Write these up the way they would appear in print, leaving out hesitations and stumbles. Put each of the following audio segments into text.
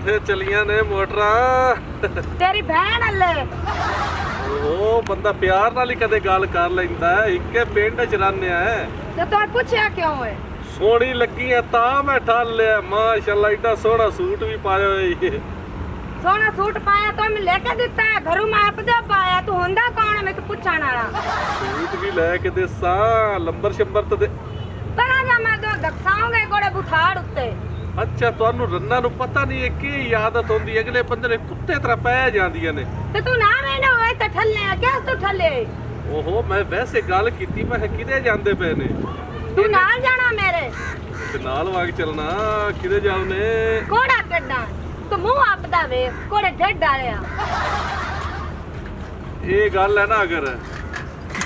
ਕਿੱਥੇ ਚਲੀਆਂ ਨੇ ਮੋਟਰਾਂ? ਤੇਰੀ ਭੈਣ ਹਲੇ ਉਹ ਬੰਦਾ ਪਿਆਰ ਨਾਲ ਹੀ ਕਦੇ ਗੱਲ ਕਰ ਲੈਂਦਾ ਹੈ। ਇੱਕੇ ਪਿੰਡ ਚ ਰਹਿੰਦੇ ਆ। ਤੇ ਤੂੰ ਪੁੱਛਿਆ ਕਿਉਂ ਹੈ? ਸੋਹਣੀ ਲੱਗੀ ਆ ਤਾਂ ਮੈਂ ਠੱਲ ਲਿਆ। ਮਾਸ਼ਾਅੱਲਾ ਏਡਾ ਸੋਹਣਾ ਸੂਟ ਵੀ ਪਾਇਆ ਹੋਇਆ। ਸੋਹਣਾ ਸੂਟ ਪਾਇਆ ਤੂੰ ਮੈਨੂੰ ਲੈ ਕੇ ਦਿੱਤਾ ਘਰੋਂ ਮੈਂ ਆਪਦਾ ਪਾਇਆ। ਤੂੰ ਹੁੰਦਾ ਕੌਣ ਹੈ ਮੈਨੂੰ ਪੁੱਛਣ ਵਾਲਾ? ਸੂਟ ਵੀ ਲੈ ਕੇ ਦੇ ਸਾਂ ਲੰਬਰ ਸ਼ੰਬਰ ਤੇ ਬੜਾ ਜਾ ਮੈਂ ਦੋ ਦਖਸਾਉਂਗੇ ਕੋੜੇ ਬੁਥਾੜ ਉੱਤੇ। ਅੱਛਾ ਤੁਹਾਨੂੰ ਰੰਨਾਂ ਨੂੰ ਪਤਾ ਨਹੀਂ ਹੈ ਕੀ ਆਦਤ ਹੁੰਦੀ ਹੈ ਅਗਲੇ ਬੰਦੇ ਨੇ ਕੁੱਤੇ ਤਰ੍ਹਾਂ ਪੈ ਜਾਂਦੀਆਂ ਨੇ। ਤੇ ਤੂੰ ਨਾ ਮੈਨੇ ਹੋਏ ਤਾਂ ਠੱਲੇ ਆ ਕਿਸ ਤੂੰ ਠੱਲੇ? ਓਹੋ ਮੈਂ ਵੈਸੇ ਗੱਲ ਕੀਤੀ ਮੈਂ ਕਿਤੇ ਜਾਂਦੇ ਪਏ ਨੇ। ਤੂੰ ਨਾਲ ਜਾਣਾ ਮੇਰੇ ਤੇ ਨਾਲ ਵਾਗ ਚੱਲਣਾ ਕਿਤੇ ਜਾਉਨੇ ਕੋੜਾ ਕੱਢਾਂ ਤੂੰ ਮੂੰਹ ਆਪਦਾ ਵੇਖ ਕੋੜੇ ਢੱਡ ਡਾਲਿਆ। ਇਹ ਗੱਲ ਹੈ ਨਾ ਅਗਰ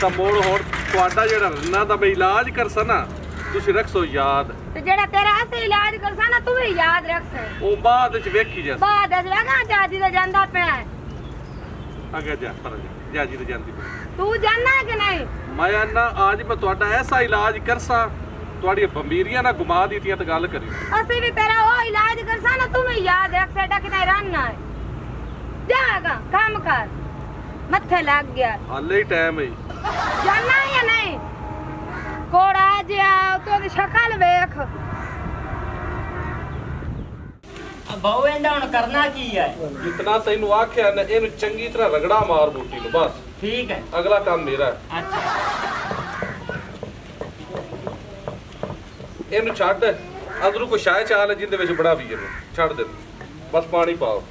ਤਾਂ ਮੋੜ ਹੋਰ ਤੁਹਾਡਾ ਜਿਹੜਾ ਰੰਨਾਂ ਦਾ ਮੈਂ ਇਲਾਜ ਕਰਸਾ ਨਾ ਤੁਸੀਂ ਰੱਖੋ ਯਾਦ। ਤੇ ਜਿਹੜਾ ਤੇਰਾ ਅਸੀਂ ਇਲਾਜ ਕਰਸਾ ਨਾ ਤੂੰ ਵੀ ਯਾਦ ਰੱਖ। ਉਹ ਬਾਅਦ ਵਿੱਚ ਵੇਖੀ ਜਾ ਬਾਅਦ ਲਗਾ ਜਾਜੀ ਦਾ ਜਾਂਦਾ ਪਿਆ। ਅੱਗੇ ਜਾ ਪਰ ਜਾ ਜੀ ਤੇ ਜਾਂਦੀ ਤੂੰ ਜਾਣਾ ਕਿ ਨਹੀਂ? ਮੈਂ ਨਾ ਅੱਜ ਮੈਂ ਤੁਹਾਡਾ ਐਸਾ ਇਲਾਜ ਕਰਸਾ ਤੁਹਾਡੀਆਂ ਬੰਬੀਰੀਆਂ ਨਾ ਗੁਮਾ ਦਿੱਤੀਆਂ ਤੇ ਗੱਲ ਕਰੀ। ਅਸੀਂ ਵੀ ਤੇਰਾ ਉਹ ਇਲਾਜ ਕਰਸਾ ਨਾ ਤੂੰ ਵੀ ਯਾਦ ਰੱਖ ਸਾਡਾ ਕਿਤੇ ਰਹਿਣਾ ਹੈ। ਜਾਗਾ ਕੰਮ ਕਰ ਮੱਥੇ ਲੱਗ ਗਿਆ ਹਾਲੇ ਹੀ ਟਾਈਮ ਹੈ। ਜਾਣਾ ਜਾਂ ਨਹੀਂ? ਕੋੜਾ ਜਿਹਾ ਤੂੰ ਸ਼ਕਲ ਵੇਖ। ਬਾਉ ਇਹਦਾ ਹੁਣ ਕਰਨਾ ਕੀ ਹੈ? ਜਿਤਨਾ ਤੈਨੂੰ ਆਖਿਆ ਨਾ ਇਹਨੂੰ ਚੰਗੀ ਤਰ੍ਹਾਂ ਰਗੜਾ ਮਾਰ ਬੂਟੀ ਨੂੰ ਬਸ। ਠੀਕ ਹੈ ਅਗਲਾ ਕੰਮ ਮੇਰਾ ਹੈ। ਅੱਛਾ ਇਹਨੂੰ ਛੱਡ ਅੰਦਰੋਂ ਕੋਈ ਸ਼ਾਇ ਚਾਲ ਹੈ ਜਿੰਦੇ ਵਿੱਚ ਬੜਾ ਵੀ ਇਹਨੂੰ ਛੱਡ ਦੇ ਬਸ ਪਾਣੀ ਪਾਓ।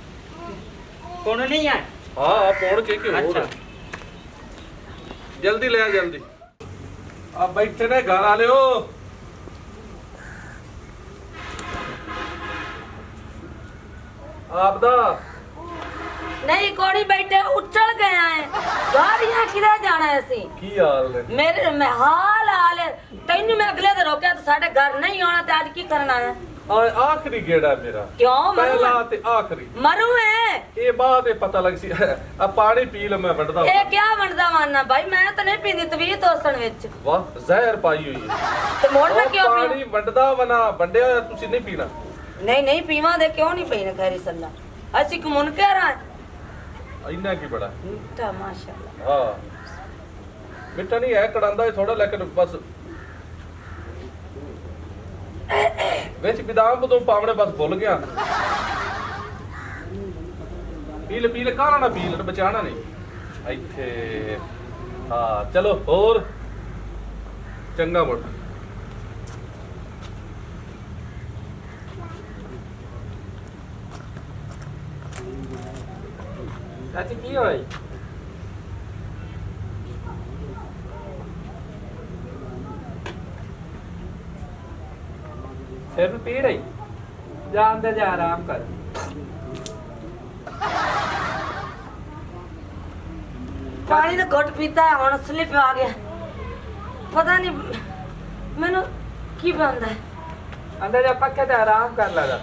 ਕੋਣ ਨਹੀਂ ਹੈ? ਹਾਂ ਪੌੜ ਕੇ ਕਿ ਹੋਰ ਅੱਛਾ। ਜਲਦੀ ਲੈ ਆ ਜਲਦੀ ਆ ਬੈਠੇ ਨੇ ਘਰ ਵਾਲਿਓ। ਆਪਦਾ ਨਹੀਂ ਕੋੜੀ ਬੈਠੇ ਉੱਚਲ ਗਏ ਹੈ ਗਾੜੀਆਂ ਕਿਧਰ ਜਾਣਾ ਹੈ ਅਸੀਂ? ਕੀ ਹਾਲ ਨੇ? ਮੇਰੇ ਮੈਂ ਹਾਲ ਤੈਨੂੰ ਮੈਂ ਅਗਲੇ ਦੇ ਰੋਕਿਆ ਤੂੰ ਸਾਡੇ ਘਰ ਨਹੀਂ ਆਉਣਾ ਤੇ ਅੱਜ ਕੀ ਕਰਨਾ ਹੈ? ਆਖਰੀ ਗੇੜਾ ਮੇਰਾ ਕਿਉਂ ਪਹਿਲਾ ਮਰੂ ਤੇ ਆਖਰੀ। ਮਰੂ ਹੈ ਇਹ ਬਾਅਦ ਇਹ ਪਤਾ ਲੱਗ ਸੀ ਆ ਪਾਣੀ ਪੀ ਲ ਮੈਂ ਵੰਡਦਾ ਇਹ ਕਿਆ ਵੰਡਦਾ ਮਾਨਣਾ ਭਾਈ? ਮੈਂ ਤਾਂ ਨਹੀਂ ਪੀਂਦੀ ਤਵੀਤ ਤੋਸਣ ਵਿੱਚ ਵਾਹ ਜ਼ਹਿਰ ਪਾਈ ਹੋਈ ਹੈ। ਤੇ ਮੋੜ ਮੈਂ ਉਹ ਕਿਉਂ ਪਾਣੀ ਵੰਡਦਾ ਵਨਾ ਵੰਡਿਆ ਹੋਇਆ ਤੁਸੀਂ ਨਹੀਂ ਪੀਣਾ। ਨਹੀਂ ਪੀਵਾਂ ਦੇ ਕਿਉਂ ਨਹੀਂ ਪੀਣਾ ਖੈਰੀ ਸੱਲਾ ਅਸੀਂ ਕਮੁਨ ਕਹਿ ਰਹਾ ਇੰਨਾ ਕੀ ਬੜਾ ਮਿੱਠਾ ਮਾਸ਼ਾਅੱਲਾ। ਹਾਂ ਮਿੱਠਾ ਨਹੀਂ ਹੈ ਕੜਾਂਦਾ ਥੋੜਾ ਲੇਕਿਨ ਬਸ ਵਿੱਚ ਬਦਾਮ ਬਦੂਮ ਪਾਵਣੇ ਬਸ ਭੁੱਲ ਗਿਆ। ਪੀਲ ਕਾਹਨਾ ਨਾ ਪੀਲ ਬਚਾਣਾ ਨਹੀਂ ਇੱਥੇ। ਹਾਂ ਚਲੋ ਹੋਰ ਚੰਗਾ ਮੁੜ। ਚਾਚੀ ਕੀ ਹੋਇਆ? ਸਿਰ ਨੂੰ ਪੀੜ ਆਈ? ਜਾ ਅੰਦਰ ਜਾ ਆਰਾਮ ਕਰ। ਪਾਣੀ ਦਾ ਘੁੱਟ ਪੀਤਾ ਹੁਣ ਸਲਿਪ ਆ ਗਿਆ ਪਤਾ ਨਹੀਂ ਮੈਨੂੰ ਕੀ ਬੰਦਾ ਹੈ। ਅੰਦਰ ਜਾ ਪੱਕੇ ਤੇ ਆਰਾਮ ਕਰ ਲਗਾ।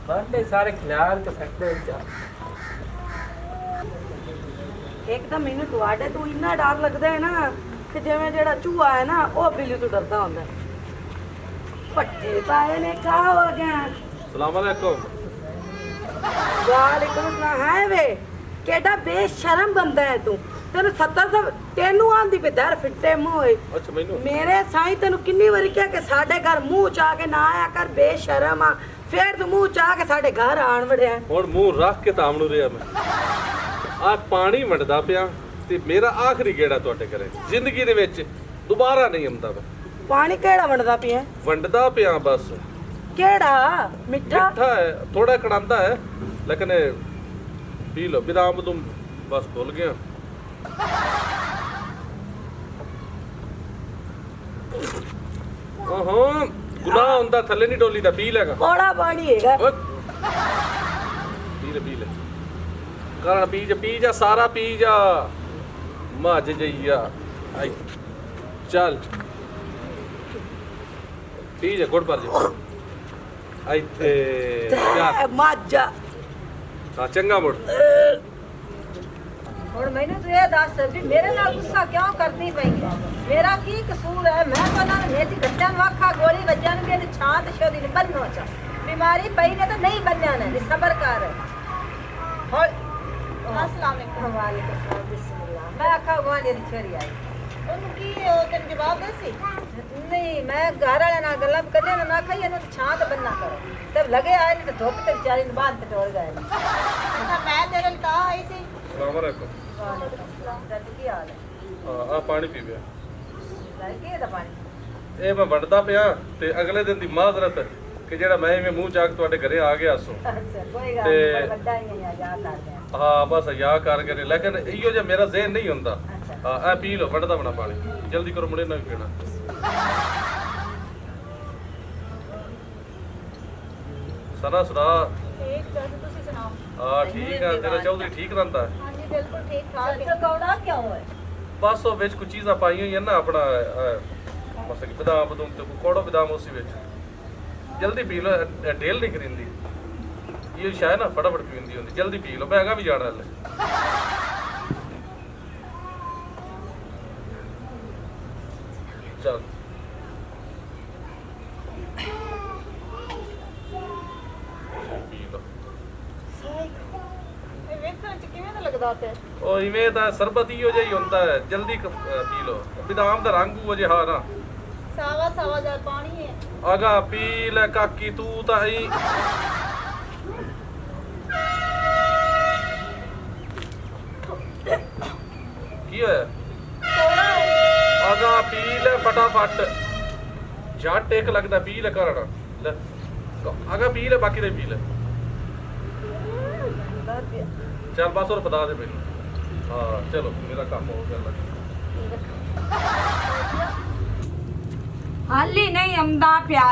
ਬੰਦੇ ਸਾਰੇ ਖਿਲਾਰ ਕੇ ਫੈਕਟਰੀ ਚ ਇੱਕ ਤਾਂ ਮੈਨੂੰ ਤੁਹਾਡੇ ਤੋਂ ਇੰਨਾ ਡਰ ਲੱਗਦਾ ਹੈ ਨਾ ਕਿ ਜਿਵੇਂ ਜਿਹੜਾ ਚੂਹਾ ਹੈ ਨਾ ਉਹ ਬਿੱਲੀ ਤੋਂ ਡਰਦਾ ਹੁੰਦਾ। ਪੱਟੇ ਪਾਏ ਨੇ ਕਾ ਹੋ ਗਿਆ। ਸਲਾਮ ਅਲੈਕੁਮ। ਵਾਲੇਕੁਮ ਸਲਾਮ। ਹੈ ਵੇ ਕਿਹੜਾ ਬੇਸ਼ਰਮ ਬੰਦਾ ਹੈ ਤੂੰ। ਤੈਨੂੰ 70 ਤੈਨੂੰ ਆਂਦੀ ਪਈ ਦਰ ਫਿੱਟੇ ਮੂੰਹ ਹੋਏ। ਅੱਛਾ ਮੈਨੂੰ ਮੇਰੇ ਸਾਈਂ ਤੈਨੂੰ ਕਿੰਨੀ ਵਾਰੀ ਕਿਹਾ ਕਿ ਸਾਡੇ ਘਰ ਮੂੰਹ ਚਾ ਕੇ ਨਾ ਆਇਆ ਕਰ ਬੇਸ਼ਰਮ ਆ। ਫੇਰ ਤੂੰ ਮੂੰਹ ਚਾ ਕੇ ਸਾਡੇ ਘਰ ਆਣ ਵੜਿਆ। ਹੁਣ ਮੂੰਹ ਰੱਖ ਕੇ ਤਾਂ ਨੂੰ ਰਿਹਾ ਮੈਂ। ਆ ਪਾਣੀ ਵੰਡਦਾ ਪਿਆ ਤੇ ਮੇਰਾ ਆਖਰੀ ਗੇੜਾ ਤੁਹਾਡੇ ਘਰੇ ਜ਼ਿੰਦਗੀ ਦੇ ਵਿੱਚ ਦੁਬਾਰਾ ਨਹੀਂ ਆਉਂਦਾ। ਮੈਂ ਪਾਣੀ ਕਿਹੜਾ ਵੰਡਦਾ ਪਿਆ? ਵੰਡਦਾ ਪਿਆ ਬਸ। ਕਿਹੜਾ? ਮਿੱਠਾ? ਮਿੱਠਾ ਹੈ ਥੋੜਾ ਕੜਾਂਦਾ ਹੈ ਲੇਕਿਨ ਪੀ ਲੋ ਬਦਾਮ ਬਦੂਮ ਬਸ ਭੁੱਲ ਗਿਆ। ਓਹੋ ਗੁਨਾਹ ਹੁੰਦਾ ਥੱਲੇ ਨਹੀਂ ਡੋਲੀ ਦਾ ਪੀ ਲੈਗਾ। ਕੋੜਾ ਪਾਣੀ ਹੈਗਾ। ਓਏ ਪੀ ਲੈ ਕਰਨ ਪੀ ਜਾ ਸਾਰਾ ਪੀ ਜਾ ਮੱਝ ਜਈਆ ਆਈ ਚੱਲ ਪੀ ਜਾ ਗੁੜ ਪਰ ਜਾ ਇੱਥੇ ਚੱਲ ਮਾਜਾ ਹਾਂ ਚੰਗਾ ਮੁੜ ਹੁਣ ਮੈਨੂੰ ਤੂੰ ਇਹ ਦੱਸ ਵੀ ਮੇਰੇ ਨਾਲ ਗੁੱਸਾ ਕਿਉਂ ਕਰਦੀ ਪਈ ਹੈ? ਮੇਰਾ ਕੀ ਕਸੂਰ ਹੈ? ਮੈਂ ਤਾਂ ਉਹਨਾਂ ਨੇ ਜੀ ਗੱਡਾਂ ਨੂੰ ਆਖਾ ਗੋਲੀ ਵੱਜਣਗੇ ਤੇ ਛਾਂ ਤੇ ਸ਼ੋਦੀ ਨਹੀਂ ਬੰਨੋ ਚਾ ਬਿਮਾਰੀ ਪਈ ਨੇ ਤਾਂ ਨਹੀਂ ਬੰਨਿਆ ਨੇ ਸਬਰ ਕਰ ਹੁਣ ਅਸਲਾਮ ਵਾਲੇਕੁਮ ਬਿਸਮਿਲ੍ਲਾ ਮੈਂ ਆਖਾ ਗਵਾਂਢੀ ਦੀ ਛੋਰੀ ਆਈ ਉਹਨੂੰ ਕੀ ਉਹ ਤੈਨੂੰ ਜਵਾਬ ਦੇ ਸੀ ਨਹੀਂ ਮੈਂ ਘਰ ਵਾਲਿਆਂ ਨਾਲ ਗੱਲਾਂ ਕਰਨੇ ਨਾ ਆਖਾ ਇਹਨੂੰ ਛਾਂ ਤੇ ਬੰਨਾ ਕਰੋ ਤੇ ਲਗੇ ਆਏ ਨੇ ਤੇ ਧੁੱਪ ਤੇ ਵਿਚਾਰੀ ਨੂੰ ਬਾਹਰ ਤੇ ਟੋਲ ਗਏ ਅੱਛਾ ਮੈਂ ਤੇਰੇ ਲਈ ਤਾਂ ਆਈ ਸੀ ਸਲਾਮ ਅਲੈਕੁਮ। ਵਾਲੇਕੁਮ ਸਲਾਮ ਜੱਟ ਕੀ ਹਾਲ ਹੈ ਆ ਪਾਣੀ ਪੀ ਪਿਆ। ਲੈ ਕੇ ਦਾ ਪਾਣੀ ਇਹ ਮੈਂ ਵੰਡਦਾ ਪਿਆ ਤੇ ਅਗਲੇ ਦਿਨ ਦੀ ਮਾਜ਼ਰਤ ਕਿ ਜਿਹੜਾ ਮੈਂ ਇਵੇਂ ਮੂੰਹ ਚਾਕ ਤੁਹਾਡੇ ਘਰੇ ਆ ਗਿਆ ਸੋ ਅੱਛਾ ਕੋਈ ਗੱਲ ਤੇ- ਨਹੀਂ ਵੱਡਾ ਹੀ ਹੈ ਯਾਦ ਕਰਦੇ ਆ ਹਾਂ ਬਸ ਯਾ ਕਰ ਕਰੇ ਲੇਕਿਨ ਇਹੋ ਜਿਹਾ ਮੇਰਾ ਜ਼ਿਹਨ ਨਹੀਂ ਹੁੰਦਾ। ਅੱਛਾ ਹਾਂ ਇਹ ਪੀ ਲਓ ਵੰਡਦਾ ਬਣਾ ਪਾਣੀ ਜਲਦੀ ਕਰੋ ਮੁੰਡੇ ਨਾ ਵੀ ਪੀਣਾ। ਸਨਾ ਸੁਣਾ ਠੀਕ ਹੈ ਤੁਸੀਂ ਸੁਣਾਓ ਆ ਠੀਕ ਆ ਤੇਰਾ ਚੌਧਰੀ ਠੀਕ ਰਹਿੰਦਾ ਹੈ? ਹਾਂਜੀ ਬਿਲਕੁਲ ਠੀਕ ਠਾਕ ਹੈ ਕੌੜਾ ਕਿਉਂ ਹੈ ਬਸ ਉਹ ਵਿੱਚ ਕੁਝ ਚੀਜ਼ਾਂ ਪਾਈਆਂ ਹੋਈਆਂ ਨਾ ਆਪਣਾ ਮਸਲ ਬਦਾਮ ਬਦੂਮ ਤੇ ਕੋੜੋ ਬਦਾਮ ਉਸੇ ਵਿੱਚ ਜਲਦੀ ਪੀ ਲਓ ਢੇਲ ਨਹੀਂ ਕਰਿੰਦੀ ਇਹ ਸ਼ਾਇਦ ਨਾ ਫਟਾਫਟ ਪੀਂਦੀ ਹੁੰਦੀ ਜਲਦੀ ਪੀ ਲਓ ਮੈਂ ਹੈਗਾ ਵੀ ਜਾਣਾ ਹਲੇ ਚਲ ਪੀ ਲਓ ਇਹ ਵੇਖਣ ਚ ਕਿਵੇਂ ਦਾ ਲੱਗਦਾ ਤੇ ਉਹ ਇਵੇਂ ਤਾਂ ਸਰਬਤ ਹੀ ਹੋ ਜਾਈ ਹੁੰਦਾ ਹੈ ਜਲਦੀ ਪੀ ਲਓ ਬਦਾਮ ਦਾ ਰੰਗ ਉਹ ਜਿਹਾ ਨਾ ਸਾਵਾ ਸਾਵਾ ਜਿਹਾ ਪਾਣੀ ਹੈ ਆਗਾ ਪੀ ਲੈ ਕਾਕੀ ਤੂੰ ਤਾਂ ਹੀ ਕੀ ਹੋਇਆ ਥੋੜਾ ਆਗਾ ਪੀ ਲੈ ਫਟਾਫਟ ਜੱਟ ਇੱਕ ਲੱਗਦਾ ਪੀ ਲੈ ਕਰਣਾ ਲੈ ਆਗਾ ਪੀ ਲੈ ਬਾਕੀ ਦੇ ਪੀ ਲੈ ਚੱਲ ਬਸ ਹੋਰ ਬਤਾ ਦੇ ਮੈਨੂੰ ਹਾਂ ਚਲੋ ਮੇਰਾ ਕੰਮ ਹੋ ਗਿਆ ਹਾਲੀ ਨਹੀਂ ਆਉਂਦਾ ਪਿਆ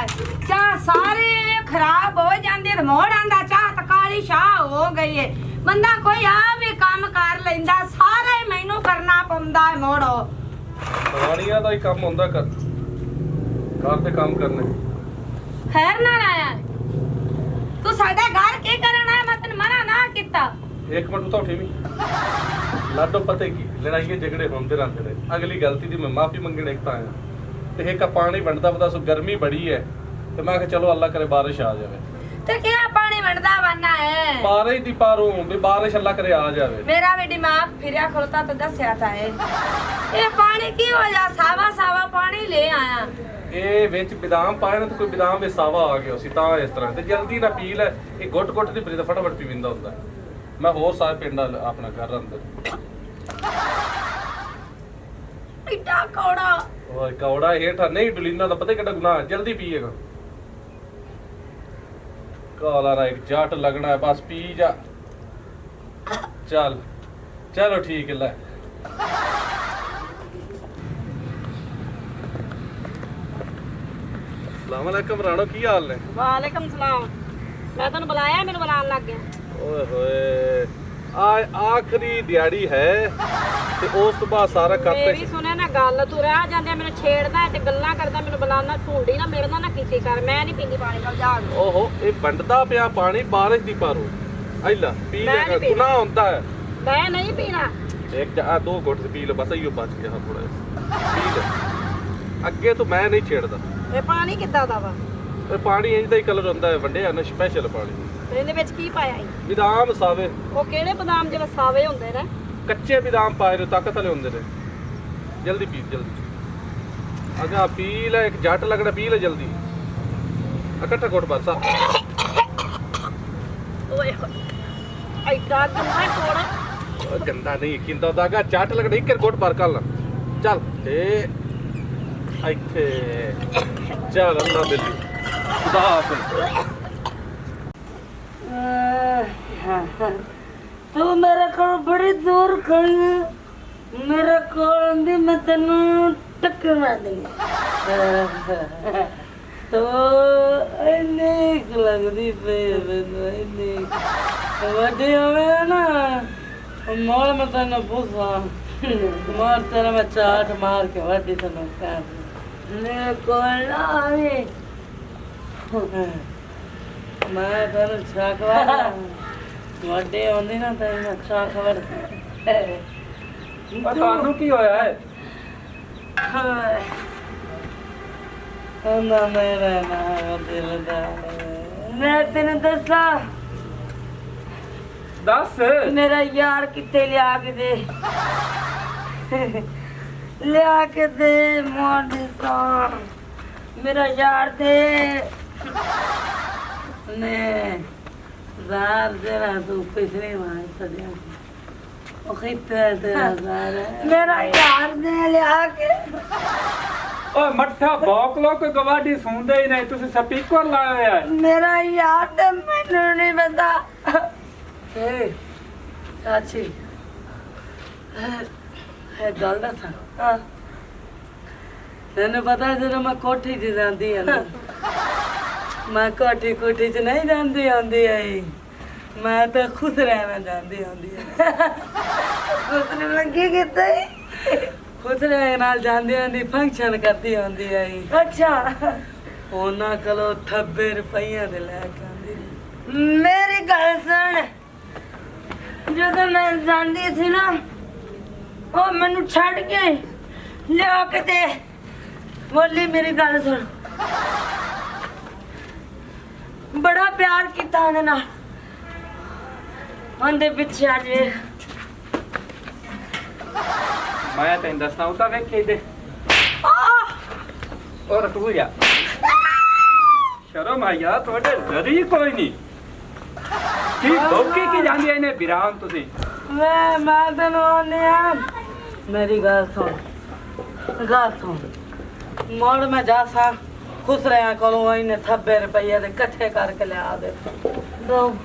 ਚਾਹ ਸਾਰੇ ਖਰਾਬ ਹੋ ਜਾਂਦੇ ਤੇ ਮੋੜ ਆਂਦਾ ਚਾਹ ਤਾਂ ਕਾਲੀ ਸ਼ਾਹ ਹੋ ਗਈ ਏ ਬੰਦਾ ਕੋਈ ਆ ਵੀ ਕੰਮ ਕਰ ਲੈਂਦਾ ਸਾਰਾ ਹੀ ਮੈਨੂੰ ਕਰਨਾ ਪਉਂਦਾ ਏ ਮੋੜੋ ਰਾਣੀਆਂ ਦਾ ਹੀ ਕੰਮ ਹੁੰਦਾ ਕਰ ਘਰ ਤੇ ਕੰਮ ਕਰਨੇ ਖੈਰ ਨਾਲ ਆਇਆ ਤੂੰ ਸਾਡੇ ਘਰ ਕੀ ਕਰਨ ਆਇਆ ਮੈਂ ਤੈਨੂੰ ਮਨਾ ਨਾ ਕੀਤਾ ਇੱਕ ਮਿੰਟ ਉਤਾਂ ਉਠੀ ਵੀ ਲਾਡੋ ਪਤੇ ਕੀ ਲੜਾਈਆਂ ਝਗੜੇ ਹੁੰਦੇ ਰਹਿੰਦੇ ਨੇ ਅਗਲੀ ਗਲਤੀ ਦੀ ਮੈਂ ਮਾਫੀ ਮੰਗਣ ਇੱਕ ਤਾਂ ਆਇਆ ਤੇ ਇੱਕ ਪਾਣੀ ਵੰਡਦਾ ਪਤਾ ਸੋ ਗਰਮੀ ਬੜੀ ਹੈ ਤੇ ਮੈਂ ਕਿਹਾ ਚਲੋ ਅੱਲਾ ਕਰੇ ਬਾਰਿਸ਼ ਆ ਜਾਵੇ ਤੇ ਕਿਆ ਪਾਣੀ ਵੰਡਦਾ ਵਾਨਾ ਹੈ ਬਾਰਿਸ਼ ਦੀ ਪਾਰੋਂ ਵੀ ਬਾਰਿਸ਼ ਅੱਲਾ ਕਰੇ ਆ ਜਾਵੇ ਮੇਰਾ ਵੀ ਦਿਮਾਗ ਫਿਰਿਆ ਖਲੋਤਾ ਤਾਂ ਦੱਸਿਆ ਤਾਂ ਇਹ ਪਾਣੀ ਕੀ ਹੋ ਜਾ ਸਾਵਾ ਸਾਵਾ ਪਾਣੀ ਲੈ ਆਇਆ ਇਹ ਵਿੱਚ ਬਦਾਮ ਪਾਇਆ ਨਾ ਤੇ ਕੋਈ ਬਦਾਮ ਵਿੱਚ ਸਾਵਾ ਆ ਗਿਆ ਸੀ ਤਾਂ ਇਸ ਤਰ੍ਹਾਂ ਤੇ ਜਲਦੀ ਨਾ ਪੀ ਲੈ ਇਹ ਗੁੱਟ ਗੁੱਟ ਦੀ ਬਰੀ ਦਾ ਫਟਾਫਟ ਪੀਵਿੰਦਾ ਹੁੰਦਾ ਮੈਂ ਹੋਰ ਸਾਰੇ ਪਿੰਡ ਆਪਣਾ ਘਰ ਅੰਦਰ ਇੱਡਾ ਕੌੜਾ ਓਏ ਕੌੜਾ ਹੇਠਾਂ ਨਹੀਂ ਡੁਲੀਨਾ ਦਾ ਪਤਾ ਕਿੱਡਾ ਗੁਨਾਹ ਜਲਦੀ ਪੀਏਗਾ ਕਾਲਾ ਰਾ ਇੱਕ ਜੱਟ ਲੱਗਣਾ ਹੈ ਬਸ ਪੀ ਜਾ ਚੱਲ ਚਲੋ ਠੀਕ ਹੈ ਲੈ ਸਲਾਮ ਅਲੈਕਮ ਰਾਣੋ ਕੀ ਹਾਲ ਨੇ ਵਾਲੇਕਮ ਸਲਾਮ ਮੈਂ ਤੁਹਾਨੂੰ ਬੁਲਾਇਆ ਮੈਨੂੰ ਬੁਲਾਉਣ ਲੱਗ ਗਿਆ ਓਏ ਹੋਏ ਆਖਰੀ ਦਿਹਾੜੀ ਹੈ ਤੇ ਉਸ ਤੋਂ ਬਾਅਦ ਸਾਰਾ ਕਰਤੇ ਮੇਰੀ ਸੁਣਿਆ ਨਾ ਗੱਲ ਤੂੰ ਰਹਿ ਜਾਂਦੇ ਮੈਨੂੰ ਛੇੜਦਾ ਤੇ ਗੱਲਾਂ ਕਰਦਾ ਮੈਨੂੰ ਬੁਲਾਉਣਾ ਢੂੰਡੀ ਨਾ ਮੇਰੇ ਨਾਲ ਨਾ ਕੀਤੀ ਕਰ ਮੈਂ ਨਹੀਂ ਪੀਂਦੀ ਪਾਣੀ ਨਾਲ ਜਾ ਓਹੋ ਇਹ ਵੰਡਦਾ ਪਿਆ ਪਾਣੀ ਬਾਰਿਸ਼ ਦੀ ਪਾਰੋ ਆਈਲਾ ਪੀ ਮੈਂ ਲੈ ਨਹੀਂ ਪੀਣਾ। ਗੁਨਾਹ ਹੁੰਦਾ ਹੈ ਮੈਂ ਨਹੀਂ ਪੀਣਾ ਇੱਕ ਆ ਦੋ ਘੁੱਟ ਤੇ ਪੀ ਲੈ ਬਸ ਇਹੋ ਬਚ ਗਿਆ ਥੋੜਾ ਪੀ ਲੈ ਅੱਗੇ ਤੋਂ ਮੈਂ ਨਹੀਂ ਛੇੜਦਾ ਇਹ ਪਾਣੀ ਕਿੱਦਾਂ ਦਾ ਵਾ ਇਹ ਪਾਣੀ ਇੰਜ ਦਾ ਹੀ ਕਲਰ ਹੁੰਦਾ ਹੈ ਵੰਡਿਆ ਨਾ ਸਪੈਸ਼ਲ ਪਾਣੀ ਤੇ ਇਹਦੇ ਵਿੱਚ ਕੀ ਪਾਇਆ ਈ ਬਦਾਮ ਸਾਵੇ ਉਹ ਕਿਹੜੇ ਬਦਾਮ ਜਿਹੜੇ ਸਾਵੇ ਹੁੰਦੇ ਨੇ ਕੱਚੇ ਬਦਾਮ ਪਾਏ ਨੇ ਤਾਕਤ ਵਾਲੇ ਹੁੰਦੇ ਨੇ ਜਲਦੀ ਪੀ ਜਲਦੀ ਅਗਾ ਪੀ ਲੈ ਇੱਕ ਜੱਟ ਲੱਗਣਾ ਪੀ ਲੈ ਜਲਦੀ ਇਕੱਠਾ ਘੁੱਟ ਬਸ ਓਏ ਹੋਏ ਐਡਾ ਗੰਦਾ ਕੋੜਾ ਗੰਦਾ ਨਹੀਂ ਕਿੰਦਾ ਦਾਗਾ ਜੱਟ ਲੱਗਣਾ ਇੱਕ ਘੁੱਟ ਭਰ ਕਰ ਲਾ ਚੱਲ ਤੇ ਇੱਥੇ ਚੱਲ ਅੱਲਾ ਬਿੱਲੀ ਖੁਦਾ ਹਾਫਿਜ਼ ਤੂੰ ਮੇਰੇ ਕੋਲ ਬੜੀ ਦੂਰ ਖੜੀ ਹੈ ਮੇਰੇ ਕੋਲ ਦੀ ਮੈਂ ਤੈਨੂੰ ਟੱਕਰ ਮਾਰ ਦੇਣੀ ਤੋ ਇੰਨੀ ਕੁ ਲੱਗਦੀ ਪਈ ਮੈਨੂੰ ਇੰਨੀ ਵੱਡੀ ਹੋਵੇ ਨਾ ਮੋੜ ਮੈਂ ਤੈਨੂੰ ਪੁੱਛਾਂ ਮਾਰ ਤੇਰਾ ਮੈਂ ਚਾਟ ਮਾਰ ਕੇ ਵੱਡੀ ਤੈਨੂੰ ਕਰ ਮੇਰੇ ਕੋਲ ਨਾ ਆਵੇ ਮੈਂ ਤੈਨੂੰ ਛਾਕਵਾ ਵੱਡੇ ਆਉਂਦੀ ਨਾ ਤੈਨੂੰ ਛਾਕਵਾ ਤੁਹਾਨੂੰ ਕੀ ਹੋਇਆ ਹੈ? ਉਹਨਾਂ ਮੇਰਾ ਨਾਮ ਦਿਲ ਦਾ ਮੈਂ ਤੈਨੂੰ ਦੱਸਾਂ ਦੱਸ। ਮੇਰਾ ਯਾਰ ਕਿੱਥੇ ਲਿਆ ਕੇ ਦੇ ਲਿਆ ਕੇ ਦੇ ਮੋਢੇ ਤੋਂ ਮੇਰਾ ਯਾਰ ਤੇ ਨੇ ਜ਼ਾਰ ਜਰਾ ਤੂੰ ਪਿਛਲੇ ਵਾਰ ਸਦਿਆ ਉਹ ਖਿੱਤੇ ਤੇ ਜ਼ਾਰ ਮੇਰਾ ਯਾਰ ਨੇ ਲਿਆ ਕੇ ਓਏ ਮੱਠਾ ਭੌਕ ਲੋ ਕੋਈ ਗਵਾਡੀ ਸੁਣਦੇ ਹੀ ਨਹੀਂ, ਤੁਸੀਂ ਸਪੀਕਰ ਲਾਇਆ ਹੋਇਆ ਹੈ। ਮੇਰਾ ਯਾਰ ਤੇ ਮੈਨੂੰ ਨਹੀਂ ਪਤਾ ਏ ਚਾਚੀ ਹੈ ਗੱਲ ਦਾ ਥਾ ਤੈਨੂੰ ਪਤਾ ਜਦੋਂ ਮੈਂ ਕੋਠੀ 'ਚ ਜਾਂਦੀ ਹਾਂ ਨਾ ਮੈਂ ਕੋਠੀ ਚ ਨਹੀਂ ਜਾਂਦੀ ਆਉਂਦੀ ਆਈ ਮੈਂ ਤਾਂ ਖੁਦ ਰਹਿਣਾ ਜਾਂਦੀ ਆਉਂਦੀ ਆ ਖੁਦ ਨੂੰ ਲੱਗੀ ਕਿਤੇ ਖੁਦ ਰਹਿਣ ਨਾਲ ਜਾਂਦੀ ਆਉਂਦੀ ਫੰਕਸ਼ਨ ਕਰਦੀ ਆਉਂਦੀ ਆਈ ਅੱਛਾ ਉਹਨਾਂ ਕੋਲੋਂ 90 ਰੁਪਈਆ ਦੇ ਲੈ ਕੇ ਆਉਂਦੀ ਰਹੀ। ਮੇਰੀ ਗੱਲ ਸੁਣ ਜਦੋਂ ਮੈਂ ਜਾਂਦੀ ਸੀ ਨਾ ਉਹ ਮੈਨੂੰ ਛੱਡ ਕੇ ਲਿਆ ਕੇ ਤੇ ਬੋਲੀ ਮੇਰੀ ਗੱਲ ਸੁਣ ਬੜਾ ਪਿਆਰ ਕੀਤਾ ਉਹਨੇ ਨਾਲ ਉਹਦੇ ਪਿੱਛੇ ਆ ਜੇ ਮੈਂ ਤੈਨੂੰ ਦੱਸਣਾ ਉਹ ਤਾਂ ਵੇਖੇ ਦੇ ਔਰ ਤੂੰ ਜਾ ਸ਼ਰਮ ਆਇਆ ਤੁਹਾਡੇ ਜ਼ਰੀ ਕੋਈ ਨਹੀਂ ਕੀ ਧੋਕੀ ਕੀ ਜਾਂਦੀ ਇਹਨੇ ਬਿਰਾਮ ਤੁਸੀਂ ਮੈਂ ਤੈਨੂੰ ਆਨੇ ਆ ਮੇਰੀ ਗੱਲ ਸੁਣ ਮੋੜ ਮੈਂ ਜਾ ਸਾਂ ਖੁਸ਼ ਰਿਆ ਕੋਲੋਂ ਇਹਨੇ 90 ਰੁਪਈਆ ਦੇ ਇਕੱਠੇ ਕਰਕੇ ਲਿਆ ਦੇ ਦੋ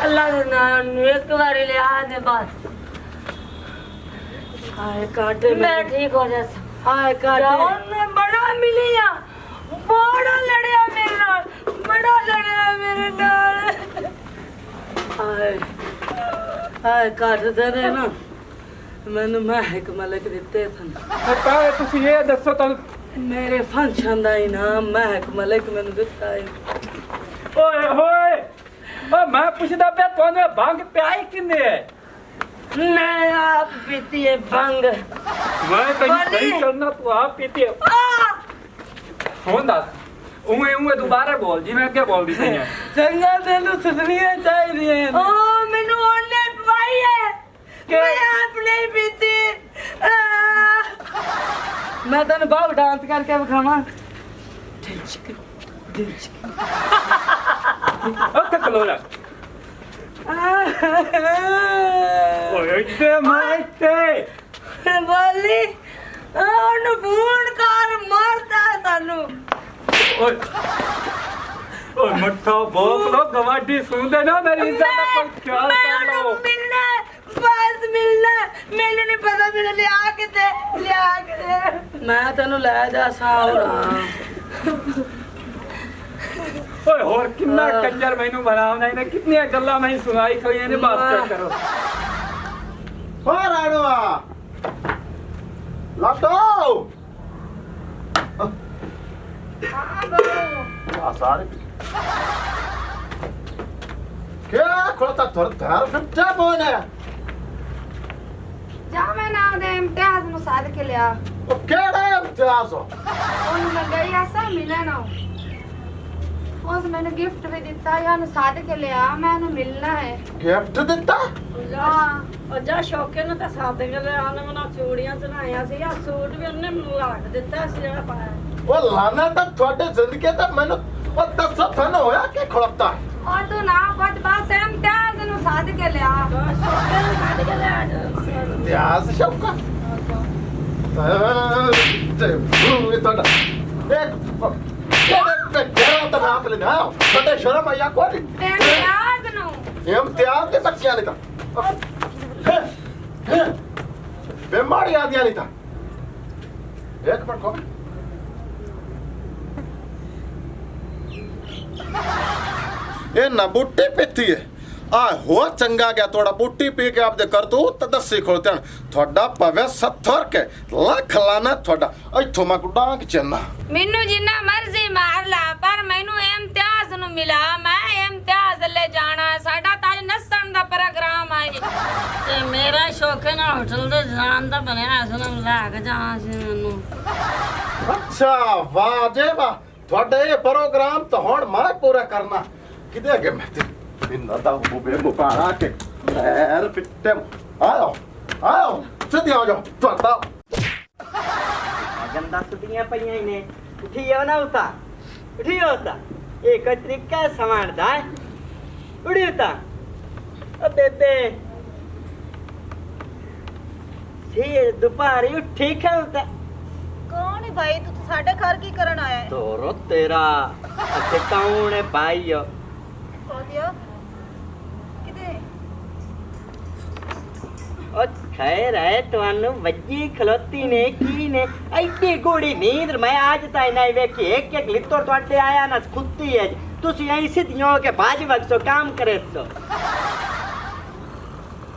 ਅੱਲਾ ਦੇ ਨਾਮ ਨੂੰ ਇੱਕ ਵਾਰੀ ਲਿਆ ਦੇ ਬਸ ਆਏ ਕਾਟੇ ਮੈਂ ਠੀਕ ਹੋ ਜਾ ਆਏ ਕਾਟੇ ਉਹਨੇ ਬੜਾ ਮਿਲਿਆ ਬੜਾ ਲੜਿਆ ਮੇਰੇ ਨਾਲ ਆਏ ਕਾਟਦੇ ਨੇ ਨਾ ਮੈਨੂੰ ਮਹਿਕ ਮਲਕ ਦਿੱਤੇ ਸਨ ਤਾਂ ਤੁਸੀਂ ਇਹ ਦੱਸੋ ਤੁਹਾਨੂੰ ਮੇਰੇ ਫੰਕਸ਼ਨ ਦਾ ਇਨਾਮ ਮਹਿਕ ਮਲਕ ਮੈਨੂੰ ਦਿੱਤਾ ਹੈ ਓਏ ਹੋਏ ਓ ਮੈਂ ਪੁੱਛਦਾ ਪਿਆ ਤੁਹਾਨੂੰ ਭੰਗ ਪਿਆਈ ਕਿੰਨੇ ਹੈ ਮੈਂ ਆਪ ਪੀਤੀ ਹੈ ਭੰਗ ਮੈਂ ਤੈਨੂੰ ਸਹੀ ਕਰਨਾ ਤੂੰ ਆਪ ਪੀਤੀ ਹੈ ਹੁਣ ਦੱਸ ਉਵੇਂ ਦੁਬਾਰਾ ਬੋਲ ਜਿਵੇਂ ਅੱਗੇ ਬੋਲਦੀ ਪਈ ਹੈ ਚੰਗਾ ਤੈਨੂੰ ਸੁਣਨੀਆਂ ਚਾਹੀਦੀਆਂ ਓ ਮੈਨੂੰ ਉਹਨੇ ਪਵਾਈ ਹੈ ਮੈਂ ਆਪ ਨਹੀਂ ਪੀਤੀ ਮੈਂ ਤੈਨੂੰ ਬਾਹਰ ਡਾਂਸ ਕਰਕੇ ਵਿਖਾਵਾਂ ਉੱਥੇ ਖਲੋਲਾ ਓਏ ਇੱਥੇ ਮਾਇਤੇ ਬੋਲੀ ਉਹਨੂੰ ਫੋਨ ਕਰ ਮਾਰਦਾ ਸਾਨੂੰ ਓਏ ਓਏ ਮੱਠਾ ਭੋਕ ਲੋ ਗਵਾਡੀ ਸੁਣਦੇ ਨਾ ਮੇਰੀ ਇੱਜ਼ਤ ਦਾ ਕੋਈ ਖਿਆਲ ਕਰ ਲਓ ਮਿਲਣਾ ਬਸ ਮਿਲਣਾ ਮੈਨੂੰ ਨਹੀਂ ਪਤਾ ਮੈਨੂੰ ਲਿਆ ਕੇ ਦੇ ਮੈਂ ਤੈਨੂੰ ਲੈ ਜਾ ਸਾਉਣਾ ਓਏ ਹੋਰ ਕਿੰਨਾ ਕੰਜਰ ਮੈਨੂੰ ਬਣਾਉਣਾ ਇਹਨੇ ਕਿੰਨੀਆਂ ਗੱਲਾਂ ਮੈਂ ਸੁਣਾਈ ਖੋਈਆਂ ਨੇ ਬਸ ਚੈੱਕ ਕਰੋ ਹੋ ਰਾਣਵਾ ਲਾਟੋ ਆ ਸਾਰੇ ਕਿਆ ਖੋਲਤਾ ਤੁਰ ਧਾਰ ਫਿੱਟਾ ਬੋਨੇ ਜਾ ਮੈਂ ਨਾ ਉਹਦੇ ਇਮਤਿਹਾਨ ਨੂੰ ਸਾਧ ਕੇ ਲਿਆ ਉਹ ਕਿਹੜਾ ਇਮਤਿਹਾਜ਼ ਉਹਨੂੰ ਮੈਂ ਗਈ ਆਸਾ ਮਿਲਣਾ ਉਸ ਮੈਨੂੰ ਗਿਫਟ ਵੀ ਦਿੱਤਾ ਜਾਂ ਨੂੰ ਸਾਧ ਕੇ ਲਿਆ ਮੈਂ ਉਹਨੂੰ ਮਿਲਣਾ ਹੈ ਗਿਫਟ ਦਿੱਤਾ ਹਾਂ ਉਹ ਜਾ ਸ਼ੌਕੇ ਨੂੰ ਤਾਂ ਸਾਦੇ ਗਲੇ ਆਨੇ ਮਨਾ ਚੂੜੀਆਂ ਚਨਾਇਆ ਸੀ ਆ ਸੂਟ ਵੀ ਉਹਨੇ ਮੈਨੂੰ ਲਾ ਕੇ ਦਿੱਤਾ ਸੀ ਜਿਹੜਾ ਪਾਇਆ ਉਹ ਲਾਣਾ ਤਾਂ ਤੁਹਾਡੇ ਜ਼ਿੰਦਗੀ ਦਾ ਮੈਨੂੰ ਉਹ ਦੱਸੋ ਤੁਹਾਨੂੰ ਹੋਇਆ ਕਿ ਖੜਤਾ और तू ना बस बस इम्तिहान ਨੂੰ ਸਾਧ ਕੇ ਲਿਆ ਸ਼ੌਕੇ ਨੂੰ ਸਾਦ ਕੇ ਲੈ ਇਮਤਿਹਾਜ਼ ਸ਼ੌਕਾ ਤੇ ਇਹ ਤੁਹਾਡਾ ਇੱਕ ਕਿਹੜਾ ਤਾਂ ਨਾਪ ਲੈਣਾ ਤੁਹਾਡੇ ਸ਼ਰਮ ਆਇਆ ਕੋਈ ਇਮਤਿਹਾਨ ਨੂੰ ਇਮਤਿਹਾਨ ਦੇ ਬੱਚਿਆਂ ਨੇ ਤਾਂ ਬਿਮਾਰੀ ਆਦੀਆਂ ਨਹੀਂ ਤਾਂ ਇੱਕ ਮਿੰਟ ਕੋ ਇਹ ਨਾ ਬੁੱਟੀ ਪੀਤੀ ਹੈ ਆ ਹੋ ਚੰਗਾ ਗਿਆ ਤੁਹਾਡਾ ਬੁੱਟੀ ਪੀ ਕੇ ਆਪਦੇ ਕਰ ਤੂੰ ਤਾਂ ਦੱਸੀ ਖੋਲਤੇ ਤੁਹਾਡਾ ਪਵੇ 70 ਕੇ ਲੱਖ ਲਾਣਾ ਤੁਹਾਡਾ ਇੱਥੋਂ ਮੈਂ ਡਾਂਗ ਚੰਨਾ ਮੈਨੂੰ ਜਿੰਨਾ ਮਰਜ਼ੀ ਮਾਰ ਲਾ ਪਰ ਮੈਨੂੰ ਇਮਤਿਆਜ਼ ਨੂੰ ਮਿਲਾ ਮੈਂ ਇਮਤਿਆਜ਼ ਲੈ ਜਾਣਾ ਸਾਡਾ ਤਾਂ ਅੱਜ ਨੱਚਣ ਦਾ ਪ੍ਰੋਗਰਾਮ ਆਏ ਤੇ ਮੇਰਾ ਸ਼ੌਕ ਹੈ ਨਾ ਹੋਟਲ ਦੇ ਜਾਣ ਦਾ ਬਣਿਆ ਇਸ ਨੂੰ ਲੈ ਕੇ ਜਾਣਾ ਸੀ ਮੈਨੂੰ ਅੱਛਾ ਵਾਹ ਜੇ ਵਾਹ ਤੁਹਾਡੇ ਇਹ ਪ੍ਰੋਗਰਾਮ ਤਾਂ ਹੁਣ ਮੈਂ ਪੂਰਾ ਕਰਨਾ ਕਿਤੇ ਅੱਗੇ ਮੈਂ ਤੇ ਇੰਨਾ ਤਾਂ ਬੁਬੇ ਮੁਕਾਰਾ ਕੇ ਯਾਰ ਫਿੱਟੇ ਆਓ ਸਿੱਧੀ ਆ ਜਾਓ ਤੁਹਾਡਾ गंदा छुट्टियां पईयां ही ने उठियो ना उता उठियो उता एक तरीका समारदा है उड़ी उता ओ बेबे सी दोपहरी उठी खा उता कौन है भाई तू साडे घर की करन आया है तोरो तेरा अच्छे कौन है भाई यो कोदिया किदे ओ खैर है ਤੁਹਾਨੂੰ ਵੱਜੀ ਖਲੋਤੀ ਨੇ ਕੀ ਨੇ ਐਡੀ ਗੋੜੀ ਨੀਂਦ ਮੈਂ ਅੱਜ ਤਾਈ ਨਹੀਂ ਵੇਖੀ ਇੱਕ ਇੱਕ ਲਿੱਤਰ ਤੁਹਾਡੇ ਆਇਆ ਨਾ ਖੁੱਤੀ ਹੈ ਤੁਸੀਂ ਐਂ ਸਿੱਧੀਆਂ ਹੋ ਕੇ ਬਾਜ ਵਕਸੋ ਕੰਮ ਕਰੇ ਸੋ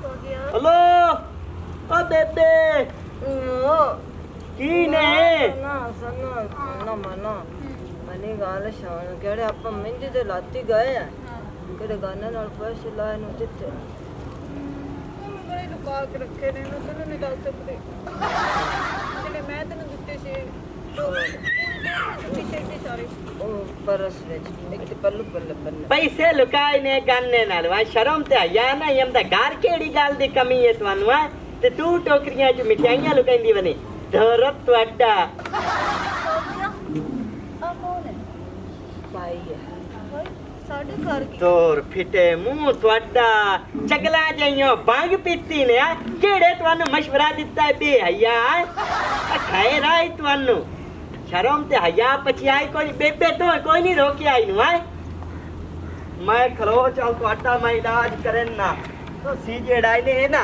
कोदिया ਹਲੋ ਓ ਬੇਬੇ ਕੀ ਨੇ ਨਾ ਸਨਾ ਨਾ ਮਨਾ ਮਨੀ ਗੱਲ ਸ਼ਾਨ ਕਿਹੜੇ ਆਪਾਂ ਮਹਿੰਦੀ ਤੇ ਲਾਤੀ ਗਏ ਆ ਕਿਹੜੇ ਗਾਣੇ ਨਾਲ ਪੈਸੇ ਲਾਏ ਨੂੰ ਦਿੱਤੇ ਬੜੇ ਲੁਕਾ ਕੇ ਰੱਖੇ ਨੇ ਨਾ ਤੈਨੂੰ ਨਹੀਂ ਦੱਸ ਸਕਦੇ ਜਿਹੜੇ ਮੈਂ ਤੈਨੂੰ ਦਿੱਤੇ ਸੀ ਸਾਰੇ ਉਹ ਪਰਸ ਵਿੱਚ ਇੱਕ ਤੇ ਪੱਲੂ ਬੰਨ ਪੈਸੇ ਲੁਕਾਏ ਨੇ ਗਾਨੇ ਨਾਲ ਵਾ ਸ਼ਰਮ ਤੇ ਆਇਆ ਨਾ ਇਹਦਾ ਘਰ ਕਿਹੜੀ ਗੱਲ ਦੀ ਕਮੀ ਹੈ ਤੁਹਾਨੂੰ ਆ ਤੇ ਤੂੰ ਟੋਕਰੀਆਂ 'ਚ ਮਠਿਆਈਆਂ ਲੁਕਾਉਂਦੀ ਬਣੇ ਧਰਤ ਤੁਹਾਡਾ ਆ ਕੌਣ ਹੈ ਭਾਈ ਹੈ ਸਾਡੇ ਘਰ ਕੀ ਤੋਰ ਫਿੱਟੇ ਮੂੰਹ ਤੁਹਾਡਾ ਚਗਲਾ ਜਾਈਓ ਭੰਗ ਪੀਤੀ ਨੇ ਆ ਕਿਹੜੇ ਤੁਹਾਨੂੰ ਮਸ਼ਵਰਾ ਦਿੱਤਾ ਹੈ ਬੇ ਹਯਾ ਖਾਏ ਰਾਈ ਤੁਹਾਨੂੰ ਸ਼ਰਮ ਤੇ ਹਯਾ ਪਛਾਈ ਕੋਈ ਬੇਬੇ ਤੋਂ ਕੋਈ ਨਹੀਂ ਰੋਕਿਆ ਆਈ ਨੂੰ ਆ ਮੈਂ ਖਲੋ ਚਾਲ ਤੁਹਾਡਾ ਮੈਂ ਇਲਾਜ ਕਰਨ ਨਾ तो सी जेड़ा ने है ना